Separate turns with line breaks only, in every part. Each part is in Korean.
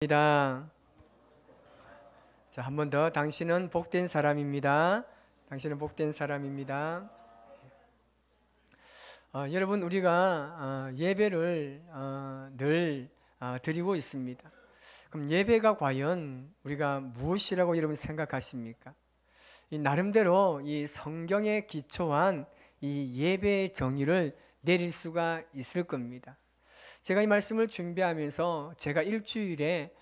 입니다. 자, 한 번 더. 당신은 복된 사람입니다. 당신은 복된 사람입니다. 여러분, 우리가 예배를 늘 드리고 있습니다. 그럼 예배가 과연 우리가 무엇이라고 여러분 생각하십니까? 나름대로 이 성경에 기초한 이 예배의 정의를 내릴 수가 있을 겁니다. 제가 이 말씀을 준비하면서 제가 일주일에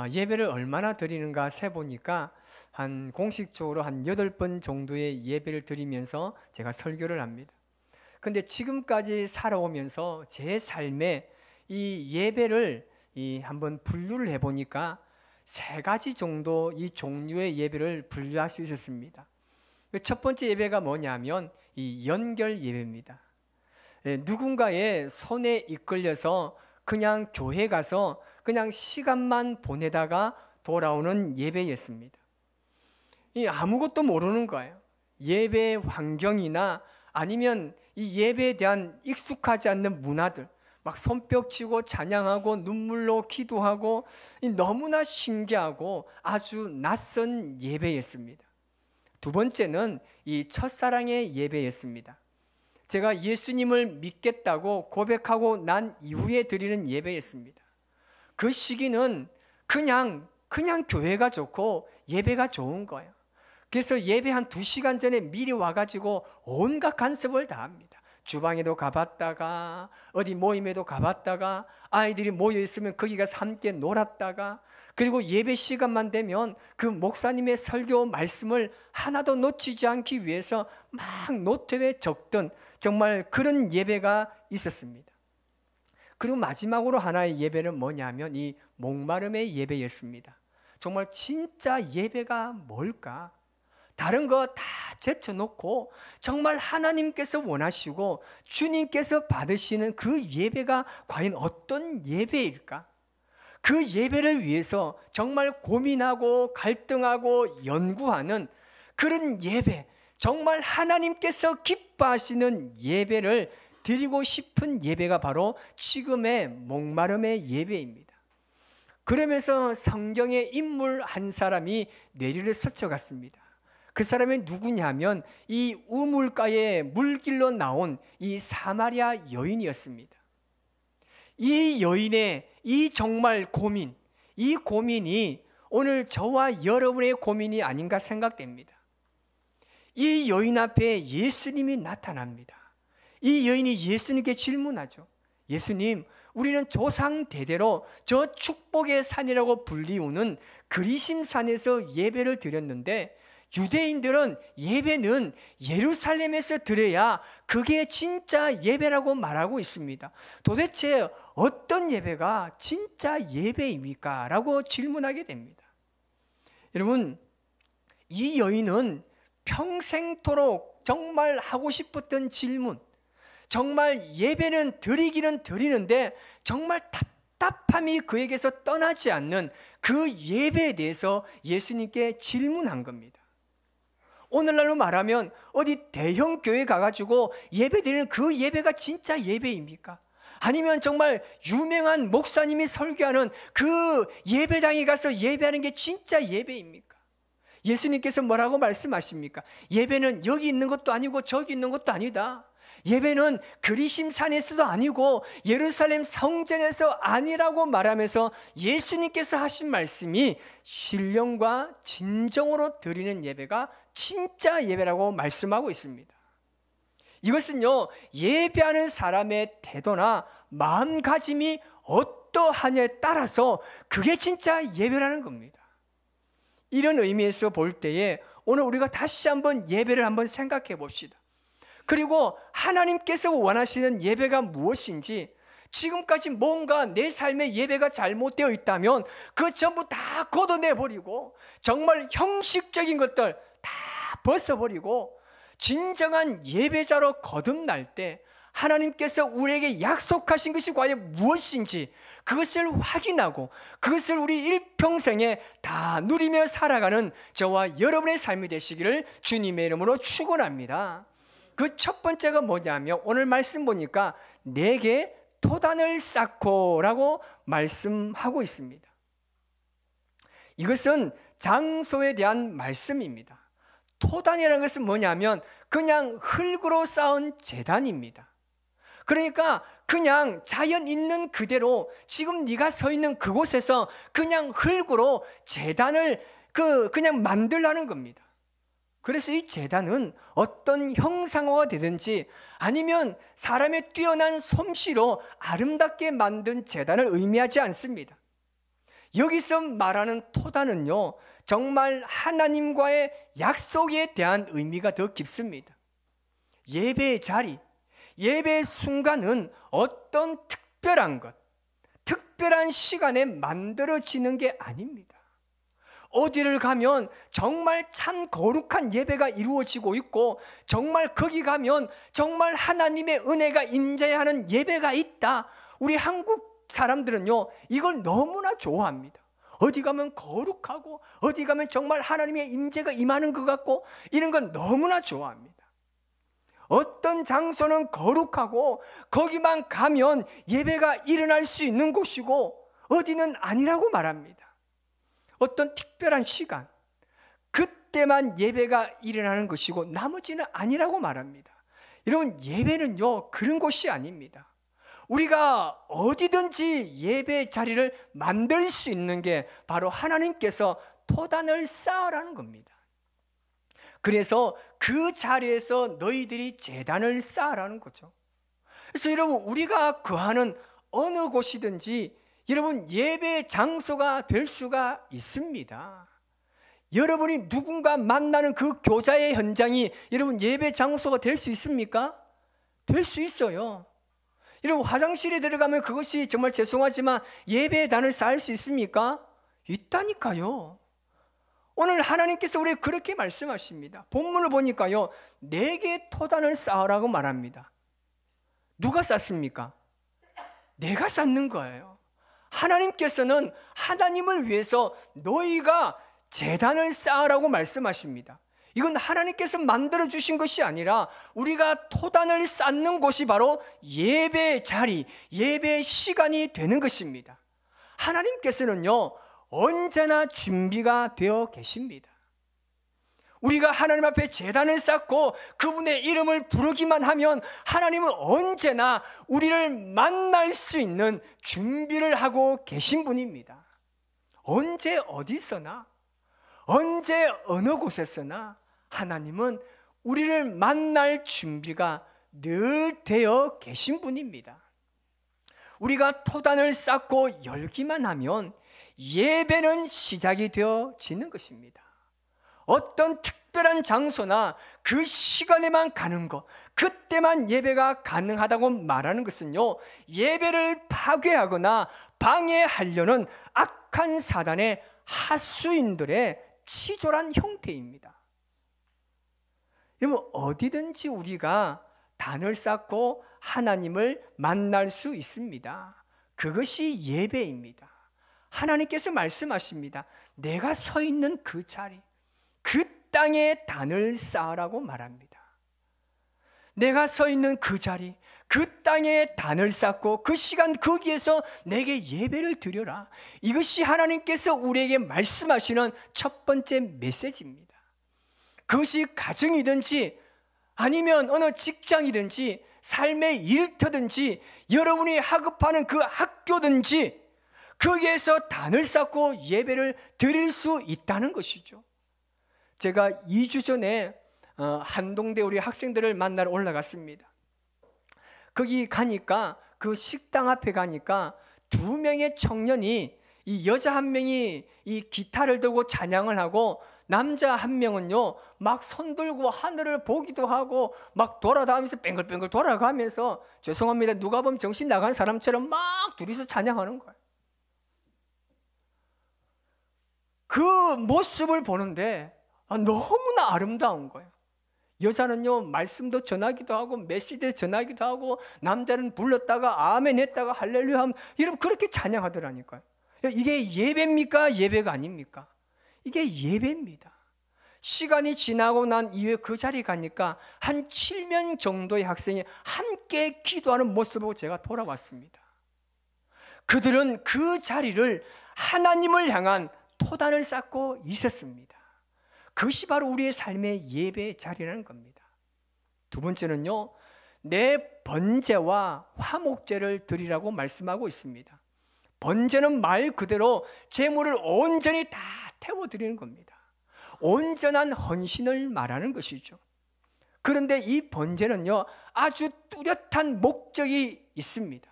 예배를 얼마나 드리는가 세보니까 한 공식적으로 한 8번 정도의 예배를 드리면서 제가 설교를 합니다. 근데 지금까지 살아오면서 제 삶에 이 예배를 한번 분류를 해보니까 3가지 정도 이 종류의 예배를 분류할 수 있었습니다. 첫 번째 예배가 뭐냐면 이 연결 예배입니다. 누군가의 손에 이끌려서 그냥 교회 가서 그냥 시간만 보내다가 돌아오는 예배였습니다. 아무것도 모르는 거예요. 예배 환경이나 아니면 이 예배에 대한 익숙하지 않는 문화들, 막 손뼉 치고 찬양하고 눈물로 기도하고 너무나 신기하고 아주 낯선 예배였습니다. 두 번째는 이 첫사랑의 예배였습니다. 제가 예수님을 믿겠다고 고백하고 난 이후에 드리는 예배였습니다. 그 시기는 그냥 교회가 좋고 예배가 좋은 거예요. 그래서 예배 한 2시간 전에 미리 와가지고 온갖 간섭을 다 합니다. 주방에도 가봤다가 어디 모임에도 가봤다가 아이들이 모여있으면 거기 가서 함께 놀았다가 그리고 예배 시간만 되면 그 목사님의 설교 말씀을 하나도 놓치지 않기 위해서 막 노트에 적던 정말 그런 예배가 있었습니다. 그리고 마지막으로 하나의 예배는 뭐냐면 이 목마름의 예배였습니다. 정말 진짜 예배가 뭘까? 다른 거 다 제쳐놓고 정말 하나님께서 원하시고 주님께서 받으시는 그 예배가 과연 어떤 예배일까? 그 예배를 위해서 정말 고민하고 갈등하고 연구하는 그런 예배, 정말 하나님께서 기뻐하시는 예배를 드리고 싶은 예배가 바로 지금의 목마름의 예배입니다. 그러면서 성경의 인물 한 사람이 뇌리를 스쳐갔습니다. 그 사람이 누구냐면 이 우물가의 물길로 나온 이 사마리아 여인이었습니다. 이 여인의 이 정말 고민, 이 고민이 오늘 저와 여러분의 고민이 아닌가 생각됩니다. 이 여인 앞에 예수님이 나타납니다. 이 여인이 예수님께 질문하죠. 예수님, 우리는 조상 대대로 저 축복의 산이라고 불리우는 그리심산에서 예배를 드렸는데 유대인들은 예배는 예루살렘에서 드려야 그게 진짜 예배라고 말하고 있습니다. 도대체 어떤 예배가 진짜 예배입니까? 라고 질문하게 됩니다. 여러분, 이 여인은 평생토록 정말 하고 싶었던 질문, 정말 예배는 드리기는 드리는데 정말 답답함이 그에게서 떠나지 않는 그 예배에 대해서 예수님께 질문한 겁니다. 오늘날로 말하면 어디 대형 교회 가가지고 예배 드리는 그 예배가 진짜 예배입니까? 아니면 정말 유명한 목사님이 설교하는 그 예배당에 가서 예배하는 게 진짜 예배입니까? 예수님께서 뭐라고 말씀하십니까? 예배는 여기 있는 것도 아니고 저기 있는 것도 아니다. 예배는 그리심산에서도 아니고 예루살렘 성전에서 아니라고 말하면서 예수님께서 하신 말씀이 신령과 진정으로 드리는 예배가 진짜 예배라고 말씀하고 있습니다. 이것은요, 예배하는 사람의 태도나 마음가짐이 어떠하냐에 따라서 그게 진짜 예배라는 겁니다. 이런 의미에서 볼 때에 오늘 우리가 다시 한번 예배를 한번 생각해 봅시다. 그리고 하나님께서 원하시는 예배가 무엇인지, 지금까지 뭔가 내 삶의 예배가 잘못되어 있다면 그 전부 다 걷어내버리고 정말 형식적인 것들 다 벗어버리고 진정한 예배자로 거듭날 때 하나님께서 우리에게 약속하신 것이 과연 무엇인지 그것을 확인하고 그것을 우리 일평생에 다 누리며 살아가는 저와 여러분의 삶이 되시기를 주님의 이름으로 축원합니다. 그 첫 번째가 뭐냐면 오늘 말씀 보니까 내게 토단을 쌓고라고 말씀하고 있습니다. 이것은 장소에 대한 말씀입니다. 토단이라는 것은 뭐냐면 그냥 흙으로 쌓은 제단입니다. 그러니까 그냥 자연 있는 그대로 지금 네가 서 있는 그곳에서 그냥 흙으로 제단을 그냥 만들라는 겁니다. 그래서 이 제단은 어떤 형상화가 되든지 아니면 사람의 뛰어난 솜씨로 아름답게 만든 제단을 의미하지 않습니다. 여기서 말하는 토단은요, 정말 하나님과의 약속에 대한 의미가 더 깊습니다. 예배의 자리, 예배의 순간은 어떤 특별한 것, 특별한 시간에 만들어지는 게 아닙니다. 어디를 가면 정말 참 거룩한 예배가 이루어지고 있고, 정말 거기 가면 정말 하나님의 은혜가 임재하는 예배가 있다. 우리 한국 사람들은요, 이걸 너무나 좋아합니다. 어디 가면 거룩하고, 어디 가면 정말 하나님의 임재가 임하는 것 같고, 이런 건 너무나 좋아합니다. 어떤 장소는 거룩하고 거기만 가면 예배가 일어날 수 있는 곳이고, 어디는 아니라고 말합니다. 어떤 특별한 시간, 그때만 예배가 일어나는 것이고 나머지는 아니라고 말합니다. 여러분, 예배는요, 그런 곳이 아닙니다. 우리가 어디든지 예배 자리를 만들 수 있는 게 바로 하나님께서 토단을 쌓으라는 겁니다. 그래서 그 자리에서 너희들이 제단을 쌓으라는 거죠. 그래서 여러분, 우리가 거하는 어느 곳이든지 여러분 예배 장소가 될 수가 있습니다. 여러분이 누군가 만나는 그 교자의 현장이 여러분 예배 장소가 될 수 있습니까? 될 수 있어요. 여러분, 화장실에 들어가면 그것이 정말 죄송하지만 예배의 단을 쌓을 수 있습니까? 있다니까요. 오늘 하나님께서 우리에게 그렇게 말씀하십니다. 본문을 보니까요, 4개의 토단을 쌓으라고 말합니다. 누가 쌓습니까? 내가 쌓는 거예요. 하나님께서는 하나님을 위해서 너희가 제단을 쌓으라고 말씀하십니다. 이건 하나님께서 만들어주신 것이 아니라 우리가 토단을 쌓는 곳이 바로 예배의 자리, 예배의 시간이 되는 것입니다. 하나님께서는요, 언제나 준비가 되어 계십니다. 우리가 하나님 앞에 제단을 쌓고 그분의 이름을 부르기만 하면 하나님은 언제나 우리를 만날 수 있는 준비를 하고 계신 분입니다. 언제 어디서나, 언제 어느 곳에서나 하나님은 우리를 만날 준비가 늘 되어 계신 분입니다. 우리가 토단을 쌓고 열기만 하면 예배는 시작이 되어지는 것입니다. 어떤 특별한 장소나 그 시간에만 가는 것, 그때만 예배가 가능하다고 말하는 것은요, 예배를 파괴하거나 방해하려는 악한 사단의 하수인들의 치졸한 형태입니다. 여러분, 어디든지 우리가 단을 쌓고 하나님을 만날 수 있습니다. 그것이 예배입니다. 하나님께서 말씀하십니다. 내가 서 있는 그 자리, 그 땅에 단을 쌓으라고 말합니다. 내가 서 있는 그 자리, 그 땅에 단을 쌓고 그 시간 거기에서 내게 예배를 드려라. 이것이 하나님께서 우리에게 말씀하시는 첫 번째 메시지입니다. 그것이 가정이든지 아니면 어느 직장이든지 삶의 일터든지 여러분이 학업하는 그 학교든지 거기에서 단을 쌓고 예배를 드릴 수 있다는 것이죠. 제가 2주 전에 한동대 우리 학생들을 만나러 올라갔습니다. 거기 가니까 그 식당 앞에 가니까 2명의 청년이, 이 여자 1명이 이 기타를 들고 찬양을 하고 남자 1명은요 막 손 들고 하늘을 보기도 하고 막 돌아다니면서 뱅글뱅글 돌아가면서, 죄송합니다, 누가 보면 정신 나간 사람처럼 막 둘이서 찬양하는 거예요. 그 모습을 보는데 너무나 아름다운 거예요. 여자는요 말씀도 전하기도 하고 메시지를 전하기도 하고, 남자는 불렀다가 아멘 했다가 할렐루야 하면 여러분 그렇게 찬양하더라니까요. 이게 예배입니까? 예배가 아닙니까? 이게 예배입니다. 시간이 지나고 난 이후에 그 자리에 가니까 한 7명 정도의 학생이 함께 기도하는 모습을 보고 제가 돌아왔습니다. 그들은 그 자리를 하나님을 향한 소단을 쌓고 있었습니다. 그것이 바로 우리의 삶의 예배 자리라는 겁니다. 두 번째는요, 내 번제와 화목제를 드리라고 말씀하고 있습니다. 번제는 말 그대로 제물을 온전히 다 태워드리는 겁니다. 온전한 헌신을 말하는 것이죠. 그런데 이 번제는요, 아주 뚜렷한 목적이 있습니다.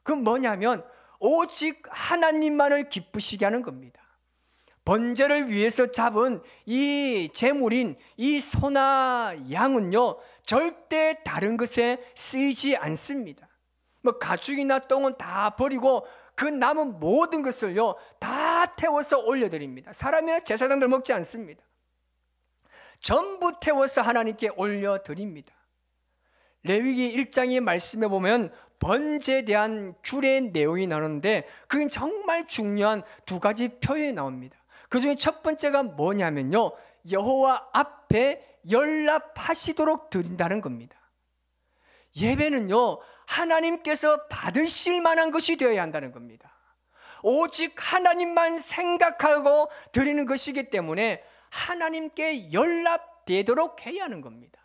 그건 뭐냐면 오직 하나님만을 기쁘시게 하는 겁니다. 번제를 위해서 잡은 이 제물인 이 소나 양은요, 절대 다른 것에 쓰이지 않습니다. 뭐 가축이나 똥은 다 버리고 그 남은 모든 것을요 다 태워서 올려드립니다. 사람이나 제사장들 먹지 않습니다. 전부 태워서 하나님께 올려드립니다. 레위기 1장의 말씀에 보면 번제에 대한 규례의 내용이 나오는데 그게 정말 중요한 두 가지 표현이 나옵니다. 그 중에 첫 번째가 뭐냐면요, 여호와 앞에 연락하시도록 드린다는 겁니다. 예배는요, 하나님께서 받으실 만한 것이 되어야 한다는 겁니다. 오직 하나님만 생각하고 드리는 것이기 때문에 하나님께 연락되도록 해야 하는 겁니다.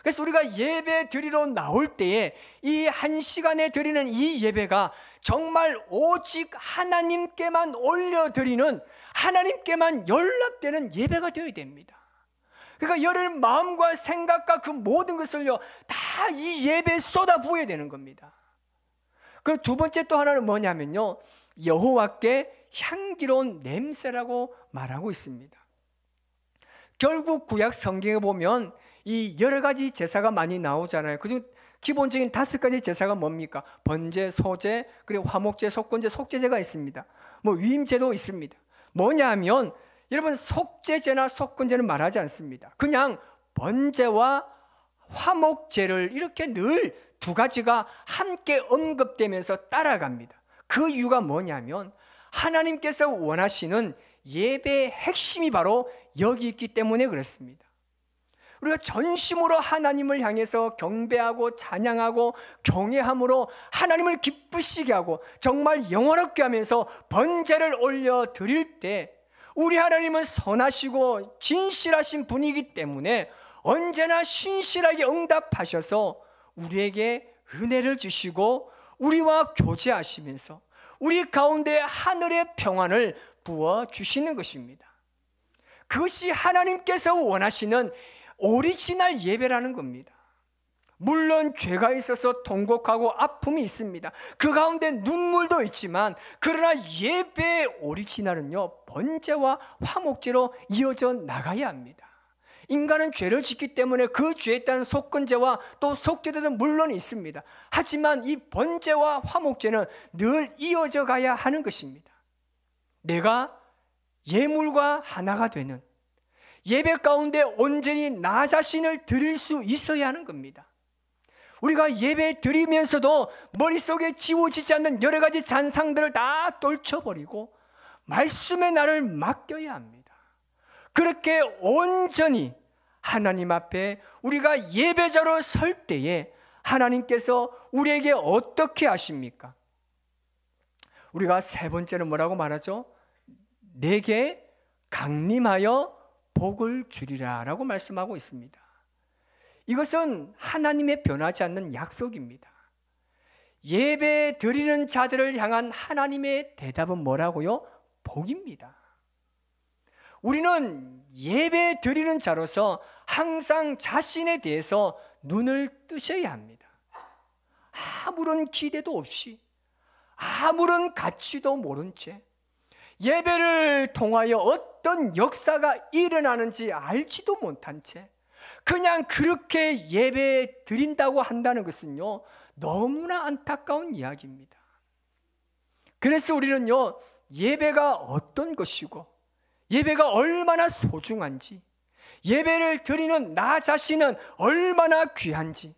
그래서 우리가 예배 드리러 나올 때에 이 한 시간에 드리는 이 예배가 정말 오직 하나님께만 올려드리는, 하나님께만 연락되는 예배가 되어야 됩니다. 그러니까 여러분 마음과 생각과 그 모든 것을요 다 이 예배에 쏟아 부어야 되는 겁니다. 그리고 두 번째 또 하나는 뭐냐면요, 여호와께 향기로운 냄새라고 말하고 있습니다. 결국 구약 성경에 보면 이 여러 가지 제사가 많이 나오잖아요. 그중 기본적인 5가지 제사가 뭡니까? 번제, 소제, 그리고 화목제, 속건제, 속죄제가 있습니다. 뭐 위임제도 있습니다. 뭐냐면 여러분 속죄제나 속건제는 말하지 않습니다. 그냥 번제와 화목제를 이렇게 늘 두 가지가 함께 언급되면서 따라갑니다. 그 이유가 뭐냐면 하나님께서 원하시는 예배의 핵심이 바로 여기 있기 때문에 그렇습니다. 우리가 전심으로 하나님을 향해서 경배하고 찬양하고 경외함으로 하나님을 기쁘시게 하고 정말 영원롭게 하면서 번제를 올려드릴 때 우리 하나님은 선하시고 진실하신 분이기 때문에 언제나 신실하게 응답하셔서 우리에게 은혜를 주시고 우리와 교제하시면서 우리 가운데 하늘의 평안을 부어주시는 것입니다. 그것이 하나님께서 원하시는 오리지널 예배라는 겁니다. 물론 죄가 있어서 통곡하고 아픔이 있습니다. 그 가운데 눈물도 있지만 그러나 예배의 오리지널은요 번제와 화목제로 이어져 나가야 합니다. 인간은 죄를 짓기 때문에 그 죄에 따른 속건제와 또 속죄제도 물론 있습니다. 하지만 이 번제와 화목제는 늘 이어져 가야 하는 것입니다. 내가 예물과 하나가 되는 예배 가운데 온전히 나 자신을 드릴 수 있어야 하는 겁니다. 우리가 예배 드리면서도 머릿속에 지워지지 않는 여러 가지 잔상들을 다 떨쳐버리고 말씀의 나를 맡겨야 합니다. 그렇게 온전히 하나님 앞에 우리가 예배자로 설 때에 하나님께서 우리에게 어떻게 하십니까? 우리가 세 번째는 뭐라고 말하죠? 내게 강림하여 복을 주리라 라고 말씀하고 있습니다. 이것은 하나님의 변하지 않는 약속입니다. 예배 드리는 자들을 향한 하나님의 대답은 뭐라고요? 복입니다. 우리는 예배 드리는 자로서 항상 자신에 대해서 눈을 뜨셔야 합니다. 아무런 기대도 없이 아무런 가치도 모른 채 예배를 통하여 어떤 역사가 일어나는지 알지도 못한 채 그냥 그렇게 예배 드린다고 한다는 것은요 너무나 안타까운 이야기입니다. 그래서 우리는요 예배가 어떤 것이고 예배가 얼마나 소중한지, 예배를 드리는 나 자신은 얼마나 귀한지,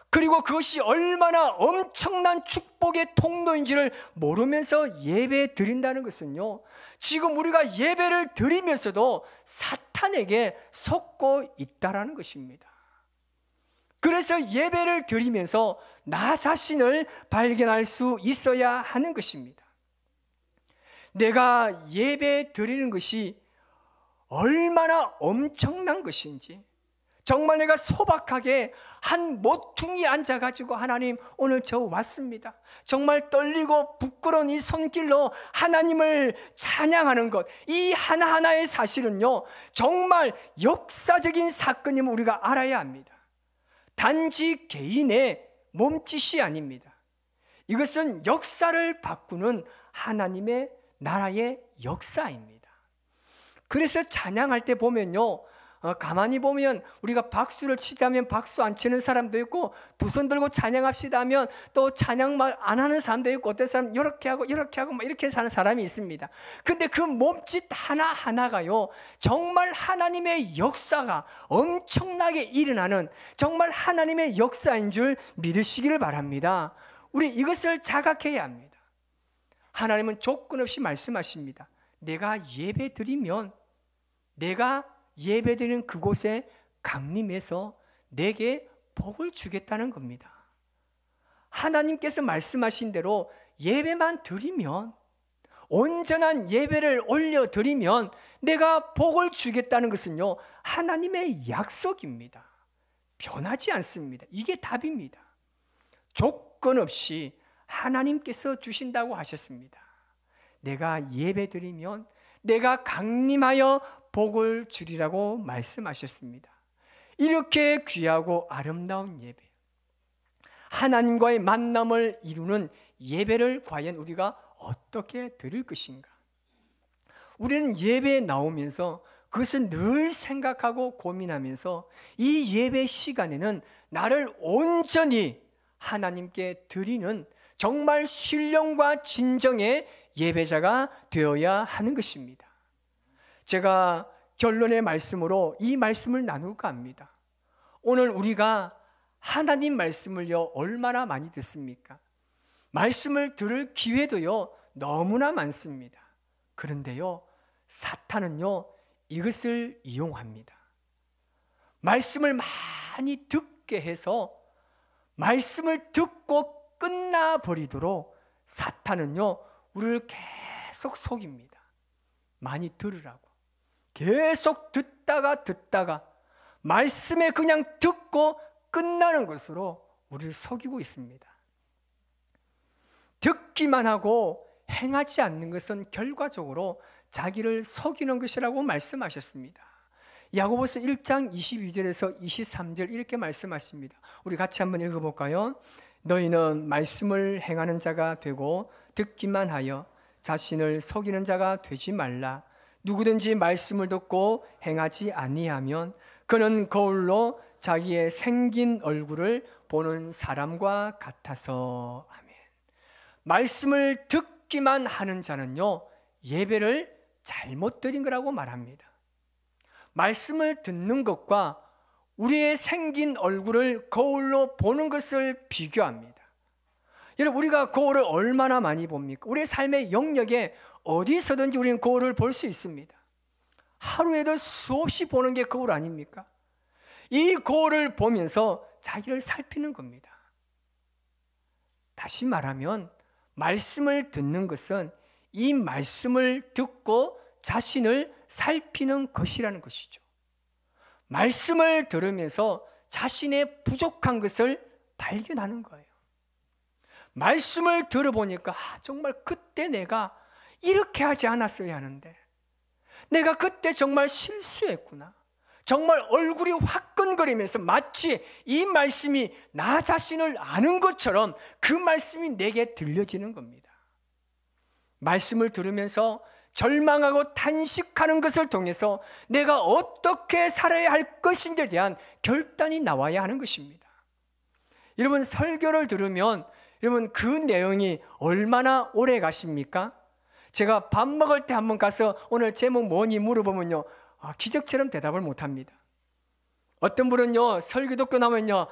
그리고 그것이 얼마나 엄청난 축복의 통로인지를 모르면서 예배 드린다는 것은요 지금 우리가 예배를 드리면서도 사탄에게 속고 있다라는 것입니다. 그래서 예배를 드리면서 나 자신을 발견할 수 있어야 하는 것입니다. 내가 예배 드리는 것이 얼마나 엄청난 것인지, 정말 내가 소박하게 한 모퉁이에 앉아가지고 하나님 오늘 저 왔습니다, 정말 떨리고 부끄러운 이 손길로 하나님을 찬양하는 것, 이 하나하나의 사실은요 정말 역사적인 사건임을 우리가 알아야 합니다. 단지 개인의 몸짓이 아닙니다. 이것은 역사를 바꾸는 하나님의 나라의 역사입니다. 그래서 찬양할 때 보면요, 가만히 보면 우리가 박수를 치자면 박수 안 치는 사람도 있고, 두 손 들고 찬양합시다 하면 또 찬양 말 안 하는 사람도 있고, 어떤 사람은 이렇게 하고 막 이렇게 사는 사람이 있습니다. 근데 그 몸짓 하나하나가요 정말 하나님의 역사가 엄청나게 일어나는 정말 하나님의 역사인 줄 믿으시기를 바랍니다. 우리 이것을 자각해야 합니다. 하나님은 조건 없이 말씀하십니다. 내가 예배드리면, 내가 예배드리는 그곳에 강림해서 내게 복을 주겠다는 겁니다. 하나님께서 말씀하신 대로 예배만 드리면, 온전한 예배를 올려드리면 내가 복을 주겠다는 것은요 하나님의 약속입니다. 변하지 않습니다. 이게 답입니다. 조건 없이 하나님께서 주신다고 하셨습니다. 내가 예배드리면 내가 강림하여 복을 주리라고 말씀하셨습니다. 이렇게 귀하고 아름다운 예배, 하나님과의 만남을 이루는 예배를 과연 우리가 어떻게 드릴 것인가? 우리는 예배에 나오면서 그것을 늘 생각하고 고민하면서 이 예배 시간에는 나를 온전히 하나님께 드리는 정말 신령과 진정의 예배자가 되어야 하는 것입니다. 제가 결론의 말씀으로 이 말씀을 나눌까 합니다. 오늘 우리가 하나님 말씀을요 얼마나 많이 듣습니까? 말씀을 들을 기회도요 너무나 많습니다. 그런데요 사탄은요 이것을 이용합니다. 말씀을 많이 듣게 해서 말씀을 듣고 끝나버리도록 사탄은요 우리를 계속 속입니다. 많이 들으라고. 계속 듣다가 말씀에 그냥 듣고 끝나는 것으로 우리를 속이고 있습니다. 듣기만 하고 행하지 않는 것은 결과적으로 자기를 속이는 것이라고 말씀하셨습니다. 야고보서 1장 22절에서 23절 이렇게 말씀하십니다. 우리 같이 한번 읽어볼까요? 너희는 말씀을 행하는 자가 되고 듣기만 하여 자신을 속이는 자가 되지 말라. 누구든지 말씀을 듣고 행하지 아니하면 그는 거울로 자기의 생긴 얼굴을 보는 사람과 같아서. 아멘. 말씀을 듣기만 하는 자는요 예배를 잘못 드린 거라고 말합니다. 말씀을 듣는 것과 우리의 생긴 얼굴을 거울로 보는 것을 비교합니다. 여러분, 우리가 거울을 얼마나 많이 봅니까? 우리의 삶의 영역에 어디서든지 우리는 거울을 볼 수 있습니다. 하루에도 수없이 보는 게 거울 아닙니까? 이 거울을 보면서 자기를 살피는 겁니다. 다시 말하면 말씀을 듣는 것은 이 말씀을 듣고 자신을 살피는 것이라는 것이죠. 말씀을 들으면서 자신의 부족한 것을 발견하는 거예요. 말씀을 들어보니까 정말 그때 내가 이렇게 하지 않았어야 하는데, 내가 그때 정말 실수했구나. 정말 얼굴이 화끈거리면서 마치 이 말씀이 나 자신을 아는 것처럼 그 말씀이 내게 들려지는 겁니다. 말씀을 들으면서 절망하고 탄식하는 것을 통해서 내가 어떻게 살아야 할 것인지에 대한 결단이 나와야 하는 것입니다. 여러분, 설교를 들으면 여러분 그 내용이 얼마나 오래 가십니까? 제가 밥 먹을 때 한번 가서 오늘 제목 뭐니 물어보면요 기적처럼 대답을 못합니다. 어떤 분은요 설교 듣고 나면요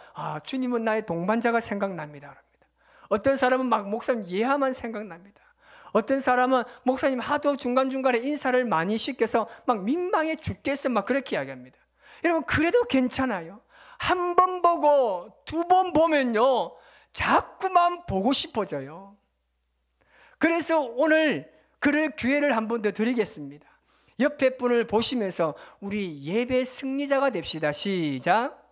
주님은 나의 동반자가 생각납니다 그럽니다. 어떤 사람은 막 목사님 예하만 생각납니다. 어떤 사람은 목사님 하도 중간중간에 인사를 많이 시켜서 막 민망해 죽겠어 막 그렇게 이야기합니다. 여러분 그래도 괜찮아요. 한 번 보고 두 번 보면요 자꾸만 보고 싶어져요. 그래서 오늘 그럴 기회를 한 번 더 드리겠습니다. 옆에 분을 보시면서 우리 예배 승리자가 됩시다. 시작.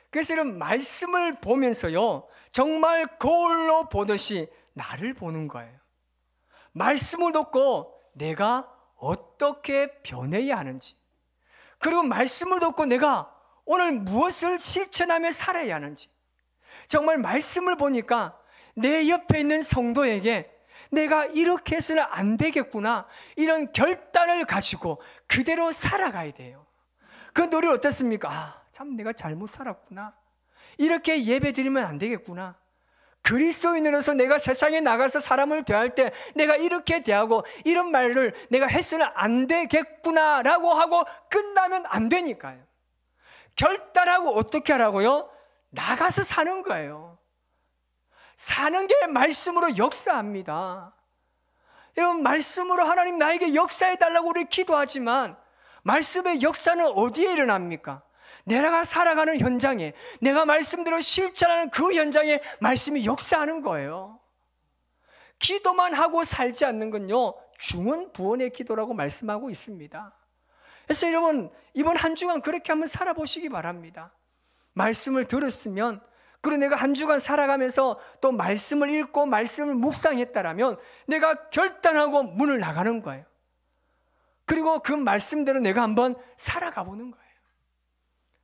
그래서 이런 말씀을 보면서요, 정말 거울로 보듯이 나를 보는 거예요. 말씀을 듣고 내가 어떻게 변해야 하는지, 그리고 말씀을 듣고 내가 오늘 무엇을 실천하며 살아야 하는지, 정말 말씀을 보니까 내 옆에 있는 성도에게 내가 이렇게 해서는 안 되겠구나, 이런 결단을 가지고 그대로 살아가야 돼요. 그 노래 어떻습니까? 참 내가 잘못 살았구나, 이렇게 예배 드리면 안 되겠구나, 그리스도인으로서 내가 세상에 나가서 사람을 대할 때 내가 이렇게 대하고 이런 말을 내가 했으면 안 되겠구나 라고 하고 끝나면 안 되니까요. 결단하고 어떻게 하라고요? 나가서 사는 거예요. 사는 게 말씀으로 역사합니다. 여러분, 말씀으로 하나님 나에게 역사해달라고 우리 기도하지만 말씀의 역사는 어디에 일어납니까? 내가 살아가는 현장에, 내가 말씀대로 실천하는 그 현장에 말씀이 역사하는 거예요. 기도만 하고 살지 않는 건요, 중언부언의 기도라고 말씀하고 있습니다. 그래서 여러분, 이번 한 주간 그렇게 한번 살아보시기 바랍니다. 말씀을 들었으면, 그리고 내가 한 주간 살아가면서 또 말씀을 읽고 말씀을 묵상했다라면 내가 결단하고 문을 나가는 거예요. 그리고 그 말씀대로 내가 한번 살아가 보는 거예요.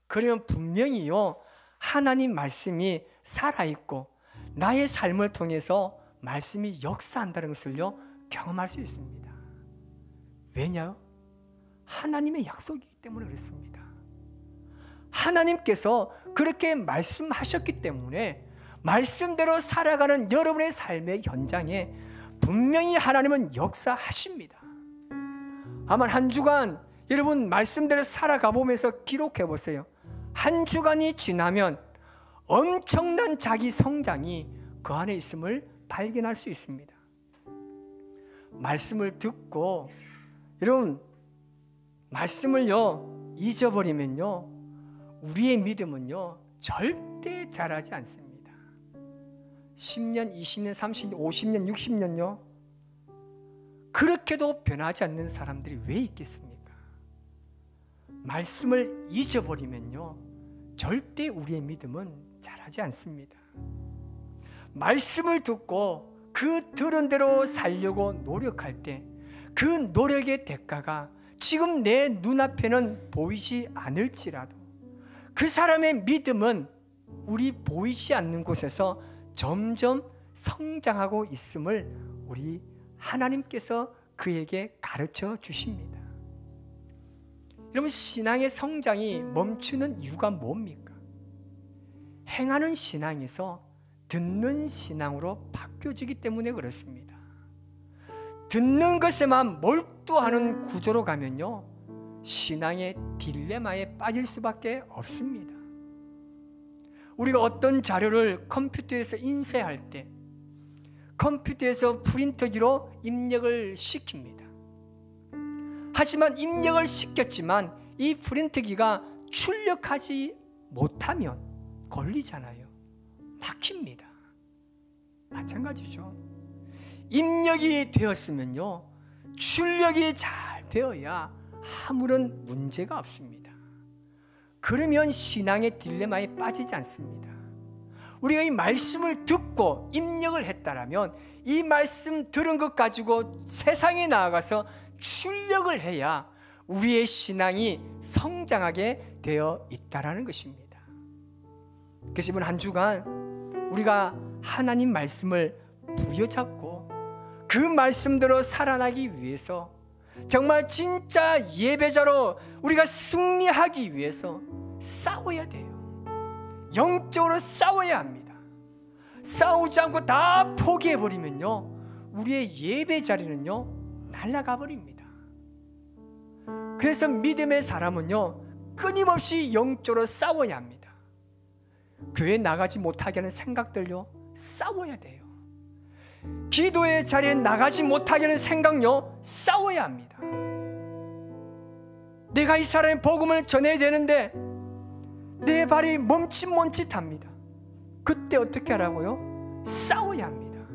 그러면 분명히요, 하나님 말씀이 살아있고 나의 삶을 통해서 말씀이 역사한다는 것을요, 경험할 수 있습니다. 왜냐요? 하나님의 약속이기 때문에 그렇습니다. 하나님께서 그렇게 말씀하셨기 때문에 말씀대로 살아가는 여러분의 삶의 현장에 분명히 하나님은 역사하십니다. 아마 한 주간 여러분 말씀대로 살아가 보면서 기록해 보세요. 한 주간이 지나면 엄청난 자기 성장이 그 안에 있음을 발견할 수 있습니다. 말씀을 듣고, 여러분 말씀을요 잊어버리면요 우리의 믿음은요 절대 자라지 않습니다. 10년, 20년, 30년, 50년, 60년요 그렇게도 변하지 않는 사람들이 왜 있겠습니까? 말씀을 잊어버리면요 절대 우리의 믿음은 자라지 않습니다. 말씀을 듣고 그 들은 대로 살려고 노력할 때 그 노력의 대가가 지금 내 눈앞에는 보이지 않을지라도 그 사람의 믿음은 우리 보이지 않는 곳에서 점점 성장하고 있음을 우리 하나님께서 그에게 가르쳐 주십니다. 여러분, 신앙의 성장이 멈추는 이유가 뭡니까? 행하는 신앙에서 듣는 신앙으로 바뀌어지기 때문에 그렇습니다. 듣는 것에만 몰두하는 구조로 가면요 신앙의 딜레마에 빠질 수밖에 없습니다. 우리가 어떤 자료를 컴퓨터에서 인쇄할 때 컴퓨터에서 프린터기로 입력을 시킵니다. 하지만 입력을 시켰지만 이 프린터기가 출력하지 못하면 걸리잖아요. 막힙니다. 마찬가지죠. 입력이 되었으면요 출력이 잘 되어야 아무런 문제가 없습니다. 그러면 신앙의 딜레마에 빠지지 않습니다. 우리가 이 말씀을 듣고 입력을 했다라면 이 말씀 들은 것 가지고 세상에 나아가서 출력을 해야 우리의 신앙이 성장하게 되어 있다라는 것입니다. 그래서 이번 한 주간 우리가 하나님 말씀을 부여잡고 그 말씀대로 살아나기 위해서 정말 진짜 예배자로 우리가 승리하기 위해서 싸워야 돼요. 영적으로 싸워야 합니다. 싸우지 않고 다 포기해버리면요 우리의 예배 자리는요 날아가 버립니다. 그래서 믿음의 사람은요 끊임없이 영적으로 싸워야 합니다. 교회 나가지 못하게 하는 생각들요 싸워야 돼요. 기도의 자리에 나가지 못하게 하는 생각요 싸워야 합니다. 내가 이 사람의 복음을 전해야 되는데 내 발이 멈칫멈칫합니다. 그때 어떻게 하라고요? 싸워야 합니다.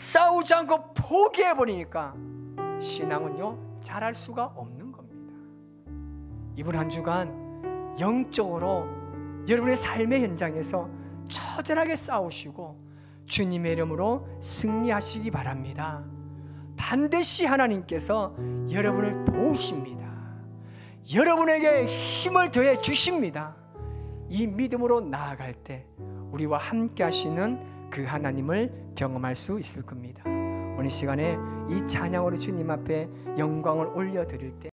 싸우지 않고 포기해버리니까 신앙은요 잘할 수가 없는 겁니다. 이번 한 주간 영적으로 여러분의 삶의 현장에서 처절하게 싸우시고 주님의 이름으로 승리하시기 바랍니다. 반드시 하나님께서 여러분을 도우십니다. 여러분에게 힘을 더해 주십니다. 이 믿음으로 나아갈 때 우리와 함께 하시는 그 하나님을 경험할 수 있을 겁니다. 오늘 시간에 이 찬양으로 주님 앞에 영광을 올려드릴 때